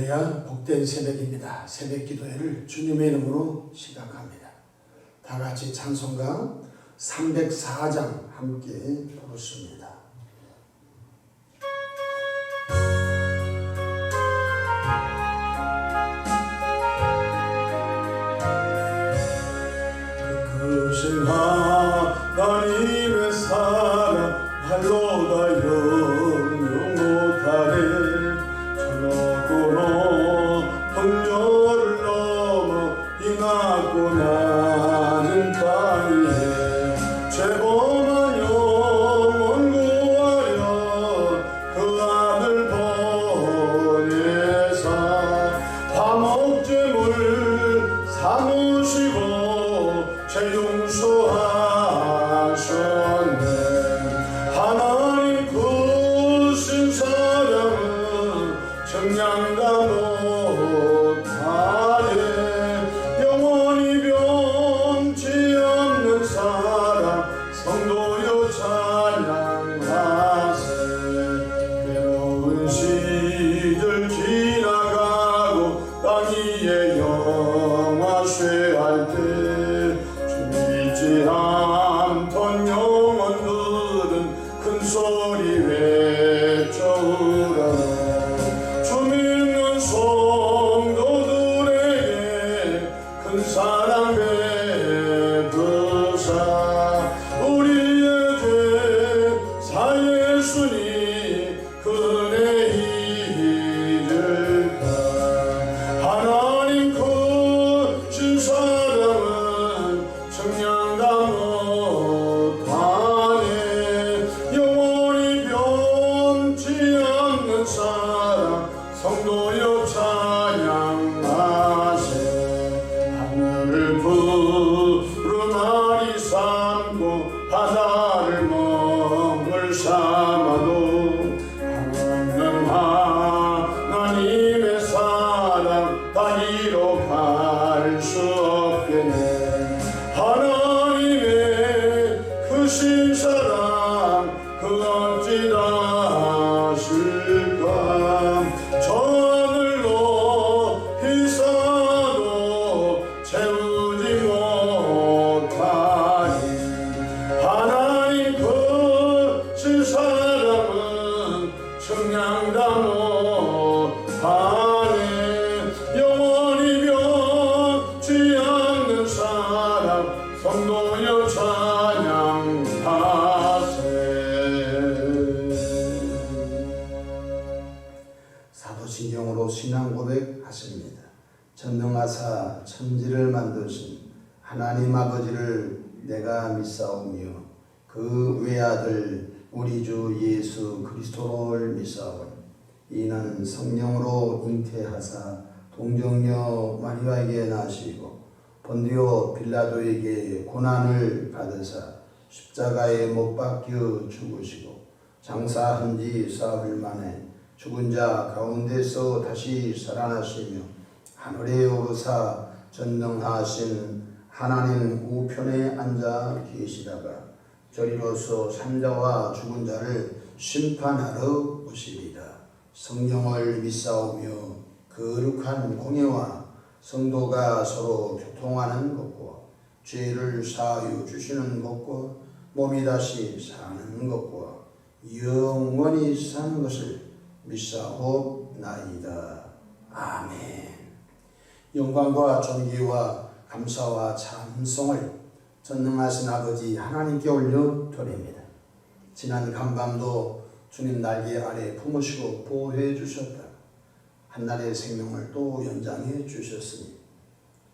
할렐루야, 복된 새벽입니다. 새벽 기도회를 주님의 이름으로 시작합니다. 다 같이 찬송가 304장 함께 부르습니다. 크신 하나님의 사랑 발로다 영영 못하네. 동료를 넘어 이 낮고 낮은 땅에 죄범한 영혼 구하려 그 아들 보내사 화목제물 삼으시고 죄 용서하셨네. 하나님 크신 사랑은 정량다 못하네. 영원히 변치 않는 사랑 성도여 찬양하세. 괴로운 시절 지나가고 땅 위에 영화 쇠할 때 주 믿지 않던 영혼들은 큰 소리 외쳐우라. 사랑 베푸사 우리의 죄사 예수님 그네 잊을까. 하나님 크신 사랑은 정량다 못하네. 영원히 변치 않는 사랑 성도여 찬양하세. 푸르마리 삼고 바다를 먹을 삼아도 하나님 하나님의 사랑 다리로 갈 수 없겠네. 하나님의 크신 사랑 그 어찌 다실까. 저 하늘로 희사도 채우지 못하니 하나님 크신 사랑은 정량다 못하네. 영원히 변치 않는 사랑 성도여 찬양하세. 사도신경으로 신앙 고백하십니다. 전능하사 천지를 만드신 하나님 아버지를 내가 믿사오며 그 외아들 우리 주 예수 그리스도를 믿사오니 이는 성령으로 잉태하사 동정녀 마리아에게 나시고 본디오 빌라도에게 고난을 받으사 십자가에 못 박혀 죽으시고 장사한 지 사흘 만에 죽은 자 가운데서 다시 살아나시며 하늘에 오르사 전능하신 하나님 우편에 앉아 계시다가 저리로서 산자와 죽은 자를 심판하러 오시리라. 성령을 믿사오며 거룩한 공예와 성도가 서로 교통하는 것과 죄를 사하여 주시는 것과 몸이 다시 사는 것과 영원히 사는 것을 믿사옵나이다. 아멘. 영광과 존귀와 감사와 찬송을 전능하신 아버지 하나님께 올려 드립니다. 지난 간밤도 주님 날개 아래 품으시고 보호해 주셨다. 한날의 생명을 또 연장해 주셨으니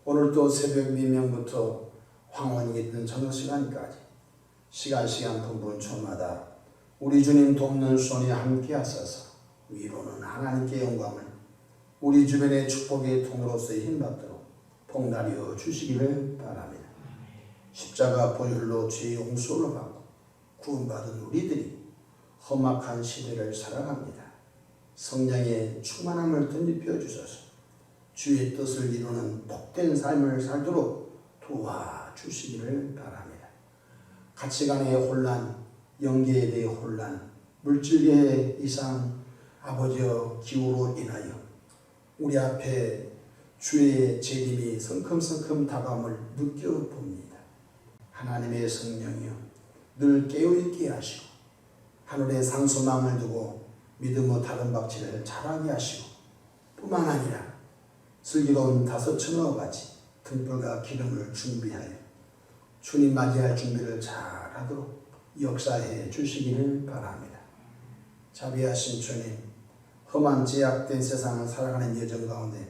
오늘도 새벽 미명부터 황혼이 있던 저녁 시간까지 시간 분분초마다 우리 주님 돕는 손이 함께 하소서. 위로는 하나님께 영광을, 우리 주변의 축복의 통로로서의 힘받도록 복날이어 주시기를 바랍니다. 십자가 보혈로 죄 용서를 받고 구원받은 우리들이 험악한 시대를 살아갑니다. 성령의 충만함을 덧입혀 주셔서 주의 뜻을 이루는 복된 삶을 살도록 도와주시기를 바랍니다. 가치관의 혼란, 영계에 대해 혼란, 물질계의 이상, 아버지여 기후로 인하여 우리 앞에 주의 재림이 성큼성큼 다가옴을 느껴봅니다. 하나님의 성령이여 늘 깨어있게 하시고 하늘에 상소망을 두고 믿음의 다른 박치를 자라게 하시고 뿐만 아니라 슬기로운 5,000여 가지 등불과 기름을 준비하여 주님 맞이할 준비를 잘하도록 역사해 주시기를 바랍니다. 자비하신 주님, 험한 제약된 세상을 살아가는 여정 가운데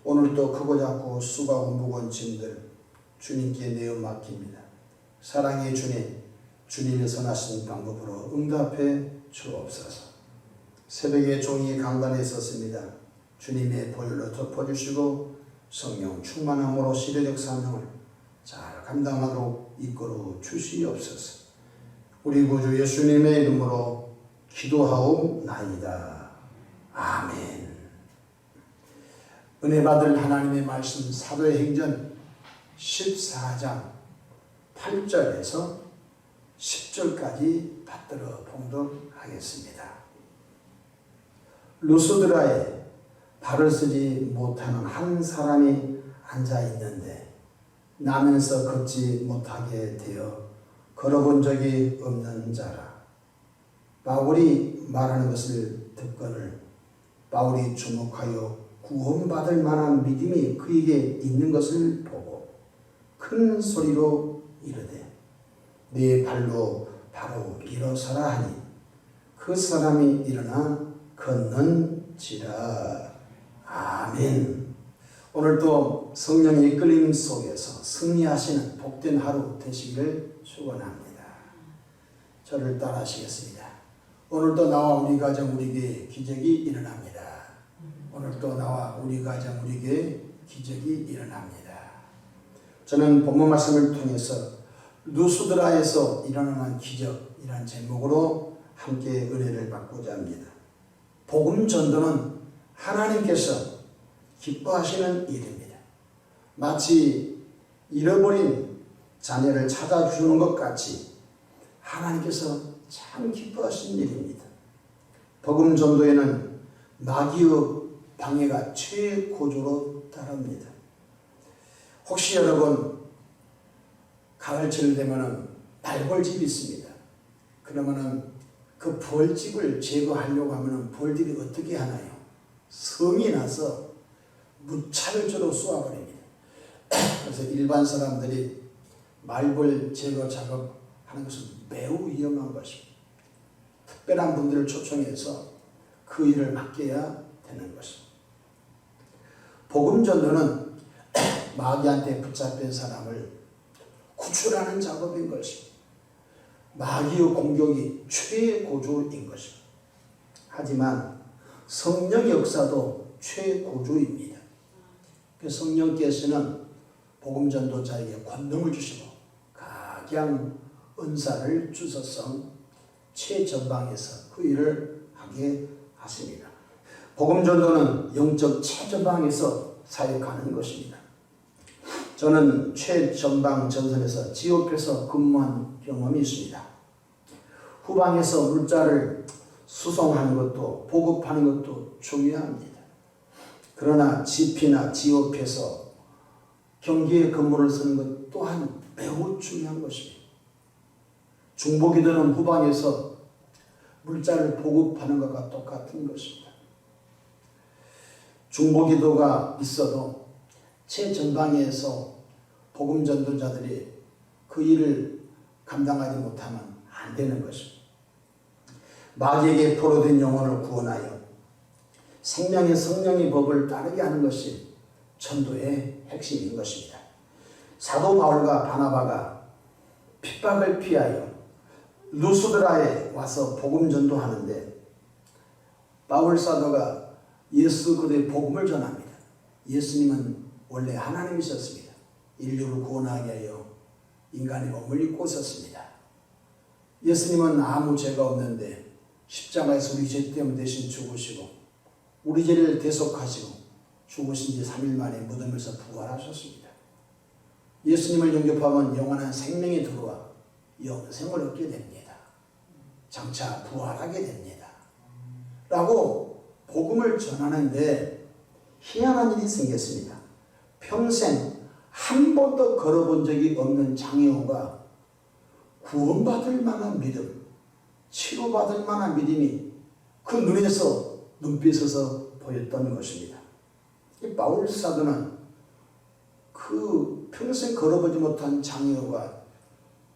오늘도 크고 작고 수고하고 무거운 짐들 주님께 내어 맡깁니다. 사랑의 주님, 주님의 선하신 방법으로 응답해 주옵소서. 새벽에 종이 강단에 있었습니다. 주님의 보혈로 덮어주시고 성령 충만함으로 시대적 사명을 잘 감당하도록 이끌어 주시옵소서. 우리 구주 예수님의 이름으로 기도하옵나이다. 아멘. 은혜 받을 하나님의 말씀 사도행전 14장 8절에서 10절까지 받들어 봉독하겠습니다. 루스드라에 발을 쓰지 못하는 한 사람이 앉아 있는데 나면서 걷지 못하게 되어 걸어본 적이 없는 자라. 바울이 말하는 것을 듣거늘 바울이 주목하여 구원받을 만한 믿음이 그에게 있는 것을 보고 큰 소리로 이르되 네 발로 바로 일어서라 하니 그 사람이 일어나 걷는지라. 아멘. 오늘도 성령의 이끌림 속에서 승리하시는 복된 하루 되시기를 축원합니다. 저를 따라하시겠습니다. 오늘도 나와 우리 가정 우리에게 기적이 일어납니다. 오늘도 나와 우리 가정 우리에게 기적이 일어납니다. 저는 본문 말씀을 통해서 루스드라에서 일어나는 기적이란 제목으로 함께 은혜를 받고자 합니다. 복음 전도는 하나님께서 기뻐하시는 일입니다. 마치 잃어버린 자녀를 찾아주는 것 같이 하나님께서 참 기뻐하시는 일입니다. 복음 전도에는 마귀의 방해가 최고조로 따릅니다. 혹시 여러분 가을철 되면은 발벌집이 있습니다. 그러면은 그 벌집을 제거하려고 하면은 벌들이 어떻게 하나요? 성이 나서 무차별적으로 쏘아버립니다. 그래서 일반 사람들이 말벌 제거 작업하는 것은 매우 위험한 것입니다. 특별한 분들을 초청해서 그 일을 맡겨야 되는 것입니다. 복음 전도는 마귀한테 붙잡힌 사람을 구출하는 작업인 것입니다. 마귀의 공격이 최고조인 것입니다. 하지만 성령의 역사도 최고조입니다. 성령께서는 복음 전도자에게 권능을 주시고 각양 은사를 주셔서 최전방에서 그 일을 하게 하십니다. 복음 전도는 영적 최전방에서 사역하는 것입니다. 저는 최전방 전선에서 지옥에서 근무한 경험이 있습니다. 후방에서 물자를 수송하는 것도 보급하는 것도 중요합니다. 그러나 GP나 GOP에서 경기에 근무를 쓰는 것 또한 매우 중요한 것입니다. 중보기도는 후방에서 물자를 보급하는 것과 똑같은 것입니다. 중보기도가 있어도 최전방에서 복음 전도자들이 그 일을 감당하지 못하면 안 되는 것입니다. 마귀에게 포로된 영혼을 구원하여 생명의 성령의 법을 따르게 하는 것이 전도의 핵심인 것입니다. 사도 바울과 바나바가 핍박을 피하여 루스드라에 와서 복음 전도하는데 바울 사도가 예수 그리스도의 복음을 전합니다. 예수님은 원래 하나님이셨습니다. 인류를 구원하게 하여 인간의 몸을 입고 오셨습니다. 예수님은 아무 죄가 없는데 십자가에서 우리 죄 때문에 대신 죽으시고 우리 죄를 대속하시고 죽으신 지 3일 만에 무덤에서 부활하셨습니다. 예수님을 영접하면 영원한 생명이 들어와 영생을 얻게 됩니다. 장차 부활하게 됩니다. 라고 복음을 전하는데 희한한 일이 생겼습니다. 평생 한 번도 걸어본 적이 없는 장애우가 구원받을 만한 믿음, 치료받을 만한 믿음이 그 눈에서 눈빛에서 보였던 것입니다. 이 바울 사도는 그 평생 걸어보지 못한 장애우가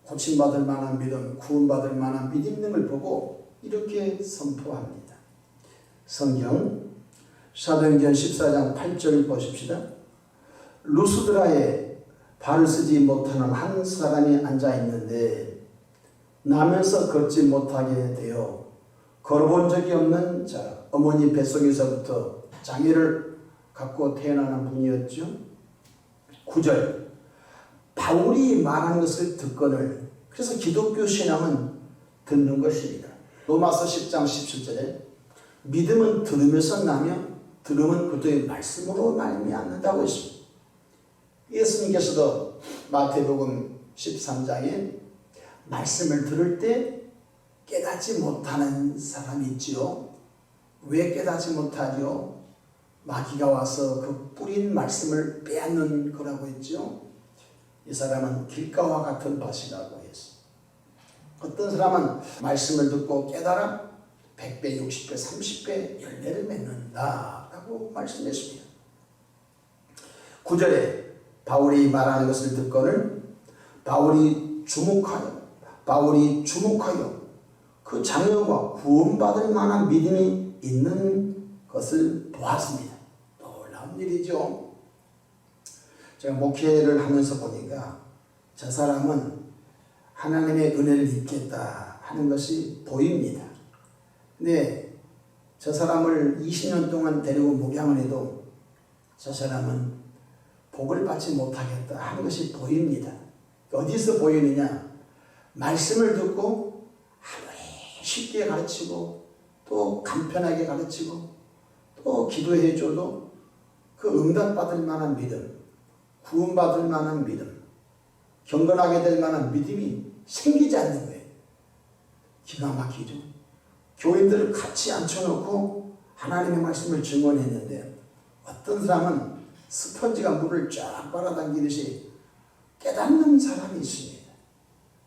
고침받을 만한 믿음, 구원받을 만한 믿음 있는 걸 보고 이렇게 선포합니다. 성경 사도행전 14장 8절 보십시다. 루스드라에 발을 쓰지 못하는 한 사람이 앉아 있는데 나면서 걷지 못하게 되어 걸어본 적이 없는 자, 어머니 뱃속에서부터 장애를 갖고 태어나는 분이었죠. 9절 바울이 말하는 것을 듣거늘, 그래서 기독교 신앙은 듣는 것입니다. 로마서 10장 17절에 믿음은 들으면서 나며 들음은 그들의 말씀으로 말미암는다고 했습니다. 예수님께서도 마태복음 13장에 말씀을 들을 때 깨닫지 못하는 사람이 있지요. 왜 깨닫지 못하죠? 마귀가 와서 그 뿌린 말씀을 빼앗는 거라고 했죠. 이 사람은 길가와 같은 밭이라고 했어. 어떤 사람은 말씀을 듣고 깨달아 100배, 60배, 30배 열매를 맺는다 라고 말씀했습니다. 9절에 바울이 말하는 것을 듣거늘 바울이 주목하여 그 장애와 구원받을 만한 믿음이 있는 것을 보았습니다. 놀라운 일이죠. 제가 목회를 하면서 보니까 저 사람은 하나님의 은혜를 입겠다 하는 것이 보입니다. 근데 저 사람을 20년 동안 데리고 목양을 해도 저 사람은 복을 받지 못하겠다 하는 것이 보입니다. 어디서 보이느냐? 말씀을 듣고 아무리 쉽게 가르치고 또 간편하게 가르치고 또 기도해 줘도 그 응답받을 만한 믿음, 구원받을 만한 믿음, 경건하게 될 만한 믿음이 생기지 않는 거예요. 기가 막히죠. 교인들을 같이 앉혀놓고 하나님의 말씀을 증언했는데 어떤 사람은 스펀지가 물을 쫙 빨아당기듯이 깨닫는 사람이 있습니다.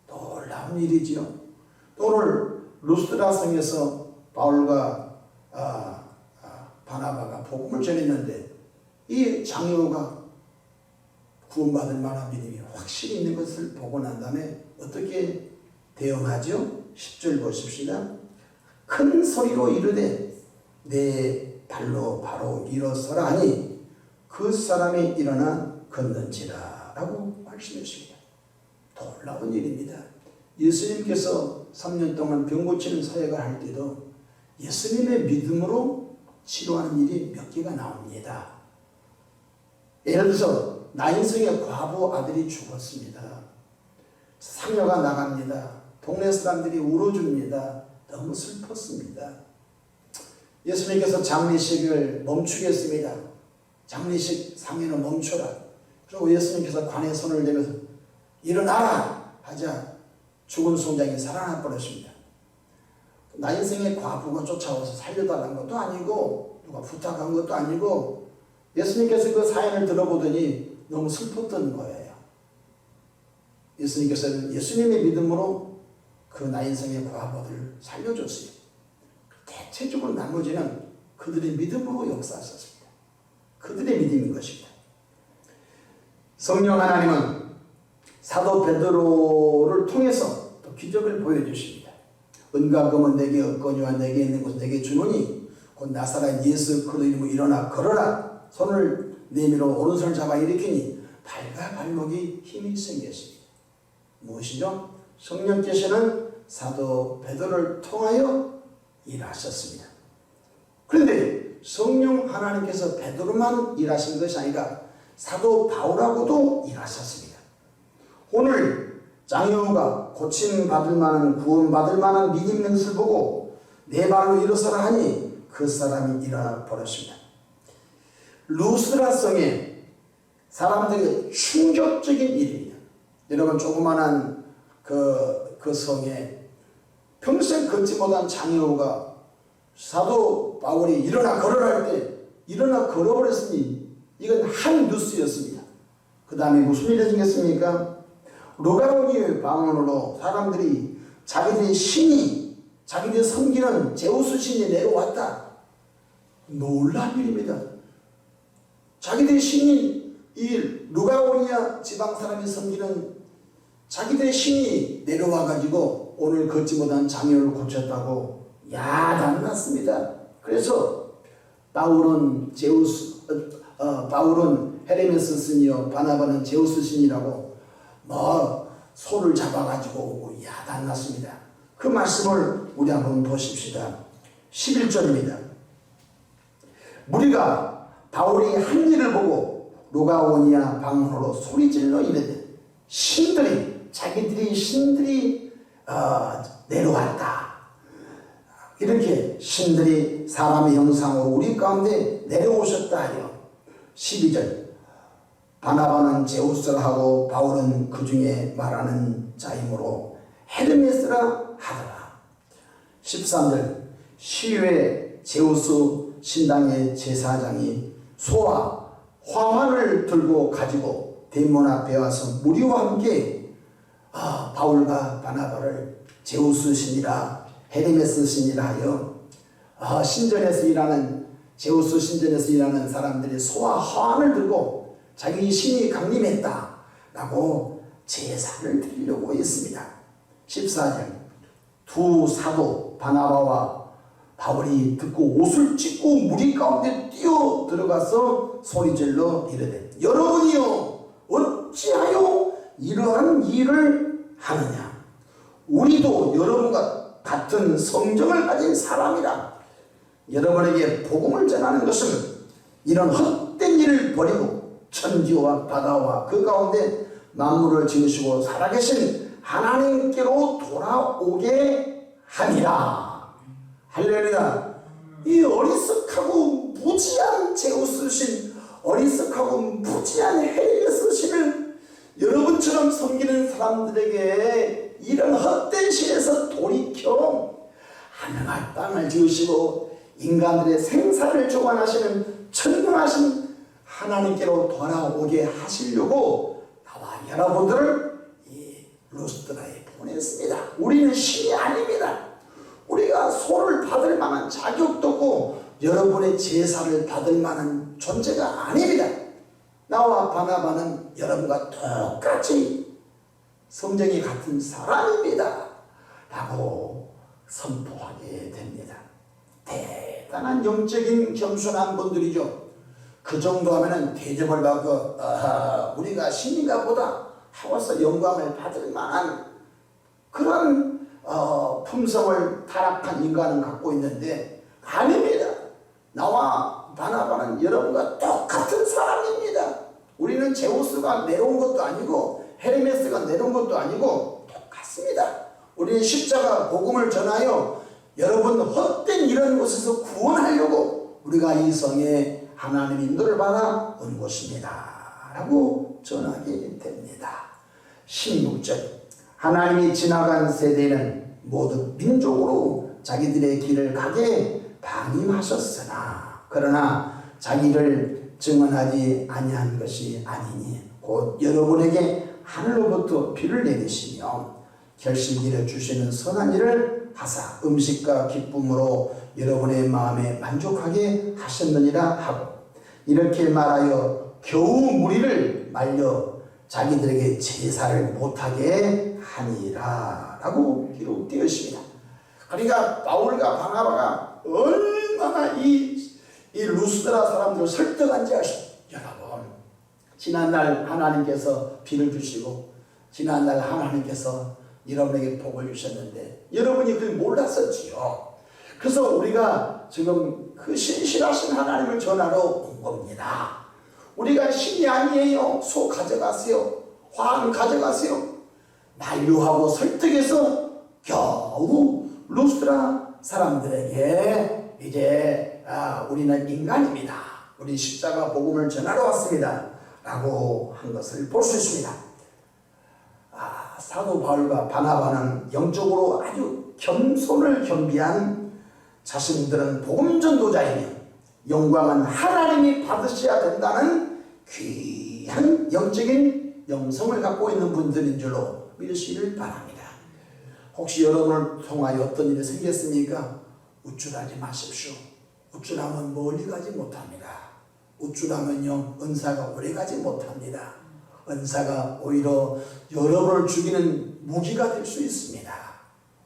놀라운 일이지요. 또 오늘 루스드라 성에서 바울과 바나바가 복음을 전했는데 이 장로가 구원받을 만한 믿음이 확실히 있는 것을 보고 난 다음에 어떻게 대응하죠? 10절 보십시다. 큰 소리로 이르되 내 발로 바로 일어서라 하니 그 사람이 일어나 걷는지라 라고 말씀했습니다. 놀라운 일입니다. 예수님께서 3년 동안 병 고치는 사역을 할 때도 예수님의 믿음으로 치료하는 일이 몇 개가 나옵니다. 예를 들어서 나인성의 과부 아들이 죽었습니다. 상여가 나갑니다. 동네 사람들이 울어줍니다. 너무 슬펐습니다. 예수님께서 장례식을 멈추겠습니다. 장례식 상여는 멈춰라. 그리고 예수님께서 관에 손을 대면서 일어나라 하자 죽은 송장이 살아나 버렸습니다. 나인성의 과부가 쫓아와서 살려달라는 것도 아니고 누가 부탁한 것도 아니고 예수님께서 그 사연을 들어보더니 너무 슬펐던 거예요. 예수님께서는 예수님의 믿음으로 그 나인성의 과부를 살려줬어요. 대체적으로 나머지는 그들의 믿음으로 역사하셨습니다. 그들의 믿음인 것입니다. 성령 하나님은 사도 베드로를 통해서 또 기적을 보여주십니다. 은과 금은 내게 없거니와 내게 있는 것은 내게 주노니 곧 나사렛 예수 그리스도 이름으로 일어나 걸어라. 손을 내밀어 오른손을 잡아 일으키니 발과 발목이 힘이 생겼습니다. 무엇이죠? 성령께서는 사도 베드로를 통하여 일하셨습니다. 그런데 성령 하나님께서 베드로만 일하신 것이 아니라 사도 바울하고도 일하셨습니다. 오늘 장여우가 고침받을 만한 구원받을 만한 믿음 있는 것을 보고 내 발로 일어서라 하니 그 사람이 일어나 버렸습니다. 루스드라 성에 사람들에게 충격적인 일입니다. 여러분 조그만한 그 성에 평생 걷지 못한 장여우가 사도 바울이 일어나 걸어라 할 때 일어나 걸어버렸으니 이건 한 뉴스였습니다. 그 다음에 무슨 일이 생겼습니까? 루가오니의 방언으로 사람들이 자기들의 신이, 자기들이 섬기는 제우스 신이 내려왔다. 놀란 일입니다. 자기들의 신이, 이 루가오니아 지방 사람이 섬기는 자기들의 신이 바내려와가지고 오늘 걷지 못한 장애를 고쳤다고 야단 났습니다. 그래서 바울은 바울은 헤르메스 신이요 바나바는 제우스 신이라고 소를 잡아가지고 야단 났습니다. 그 말씀을 우리 한번 보십시다. 11절입니다. 무리가 바울이 한 일을 보고 루가오니아 방언으로 소리질러 이르되 자기들이 신들이 내려왔다. 이렇게 신들이 사람의 형상으로 우리 가운데 내려오셨다 하여 12절 바나바는 제우스라 하고 바울은 그 중에 말하는 자이므로 헤르메스라 하더라. 13절 시외 제우스 신당의 제사장이 소와 화환을 들고 가지고 대문 앞에 와서 무리와 함께 바울과 바나바를 제우스 신이라 헤르메스 신이라 하여 신전에서 일하는 제우스 신전에서 일하는 사람들이 소와 화환을 들고 자기 신이 강림했다 라고 제사를 드리려고 했습니다. 14절 두 사도 바나바와 바울이 듣고 옷을 찢고 무리 가운데 뛰어 들어가서 소리질러 이르되 여러분이요 어찌하여 이러한 일을 하느냐. 우리도 여러분과 같은 성정을 가진 사람이라. 여러분에게 복음을 전하는 것은 이런 헛된 일을 버리고 천지와 바다와 그 가운데 만물을 지으시고 살아계신 하나님께로 돌아오게 하니라. 할렐루야. 이 어리석하고 무지한 제우스 신, 어리석하고 무지한 헤르메스 신을 여러분처럼 섬기는 사람들에게 이런 헛된 신에서 돌이켜 하늘과 땅을 지으시고 인간들의 생사를 주관하시는 천명하신 하나님께로 돌아오게 하시려고 나와 여러분들을 이 루스드라에 보냈습니다. 우리는 신이 아닙니다. 우리가 소를 받을 만한 자격도 없고 여러분의 제사를 받을 만한 존재가 아닙니다. 나와 바나바는 여러분과 똑같이 성정이 같은 사람입니다 라고 선포하게 됩니다. 대단한 영적인 겸손한 분들이죠. 그 정도 하면은 대접을 받고 우리가 신인가 보다 하고서 영광을 받을 만한 그런 품성을 타락한 인간은 갖고 있는데 아닙니다. 나와 바나바는 여러분과 똑같은 사람입니다. 우리는 제우스가 내려온 것도 아니고 헤르메스가 내려온 것도 아니고 똑같습니다. 우리는 십자가 복음을 전하여 여러분 헛된 이런 곳에서 구원하려고 우리가 이 성에 하나님 인도를 받아 온 것입니다 라고 전하게 됩니다. 16절 하나님이 지나간 세대는 모두 민족으로 자기들의 길을 가게 방임하셨으나 그러나 자기를 증언하지 아니한 것이 아니니 곧 여러분에게 하늘로부터 비를 내리시며 결실기를 주시는 선한 일을 하사 음식과 기쁨으로 여러분의 마음에 만족하게 하셨느니라 하고 이렇게 말하여 겨우 무리를 말려 자기들에게 제사를 못하게 하니라 라고 기록되어 있습니다. 그러니까 바울과 바나바가 얼마나 이 루스드라 사람들을 설득한지 아십니까? 여러분 지난날 하나님께서 비를 주시고 지난날 하나님께서 여러분에게 복을 주셨는데 여러분이 그걸 몰랐었지요. 그래서 우리가 지금 그 신실하신 하나님을 전하러 온 겁니다. 우리가 신이 아니에요. 소 가져가세요. 화환 가져가세요. 만류하고 설득해서 겨우 루스드라 사람들에게 이제 우리는 인간입니다. 우리 십자가 복음을 전하러 왔습니다 라고 한 것을 볼 수 있습니다. 사도 바울과 바나바는 영적으로 아주 겸손을 겸비한 자신들은 복음 전도자이며 영광은 하나님이 받으셔야 된다는 귀한 영적인 영성을 갖고 있는 분들인 줄로 믿으시기를 바랍니다. 혹시 여러분을 통하여 어떤 일이 생겼습니까? 우쭐하지 마십시오. 우쭐하면 멀리 가지 못합니다. 우쭐하면요 은사가 오래 가지 못합니다. 은사가 오히려 여러분을 죽이는 무기가 될 수 있습니다.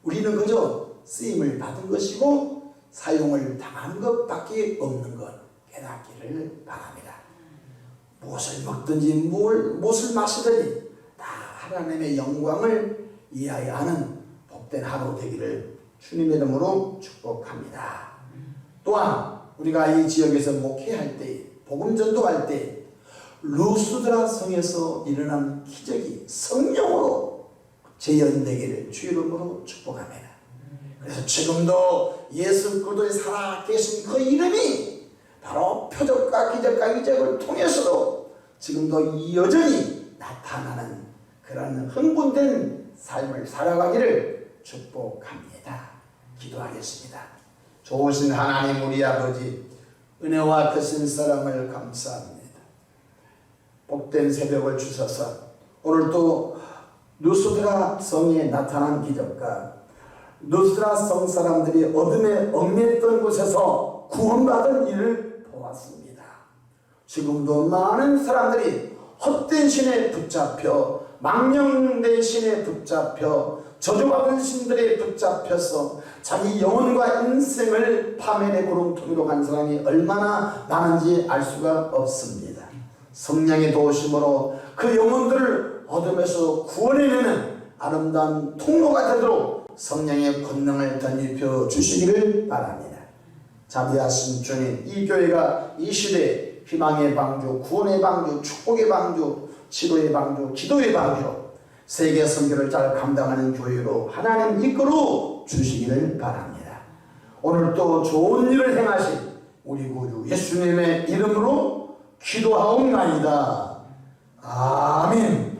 우리는 그저 쓰임을 받은 것이고 사용을 당하는 것밖에 없는 것 깨닫기를 바랍니다. 무엇을 먹든지 무엇을 마시든지 다 하나님의 영광을 이해하여 하는 복된 하루 되기를 주님의 이름으로 축복합니다. 또한 우리가 이 지역에서 목회할 때, 복음 전도할 때 루스드라 성에서 일어난 기적이 성령으로 재현되기를 주 이름으로 축복합니다. 그래서 지금도 예수 그리스도의 살아계신 그 이름이 바로 표적과 기적과 이적을 통해서도 지금도 여전히 나타나는 그런 흥분된 삶을 살아가기를 축복합니다. 기도하겠습니다. 좋으신 하나님 우리 아버지, 은혜와 크신 사랑을 감사합니다. 복된 새벽을 주셔서 오늘 또 루스드라 성에 나타난 기적과 루스드라 성 사람들이 어둠에 얽매였던 곳에서 구원받은 일을 보았습니다. 지금도 많은 사람들이 헛된 신에 붙잡혀 망령된 신에 붙잡혀 저주받은 신들에 붙잡혀서 자기 영혼과 인생을 파멸의 구렁텅이로 간 사람이 얼마나 많은지 알 수가 없습니다. 성령의 도우심으로 그 영혼들을 어둠에서 구원해내는 아름다운 통로가 되도록 성령의 권능을 덧입혀 주시기를 바랍니다. 자비하신 주님, 이 교회가 이 시대에 희망의 방주, 구원의 방주, 축복의 방주, 치료의 방주, 기도의 방주로 세계 선교를 잘 감당하는 교회로 하나님 이끌어 주시기를 바랍니다. 오늘 또 좋은 일을 행하신 우리 구주 예수님의 이름으로 기도하옵나이다. 아멘.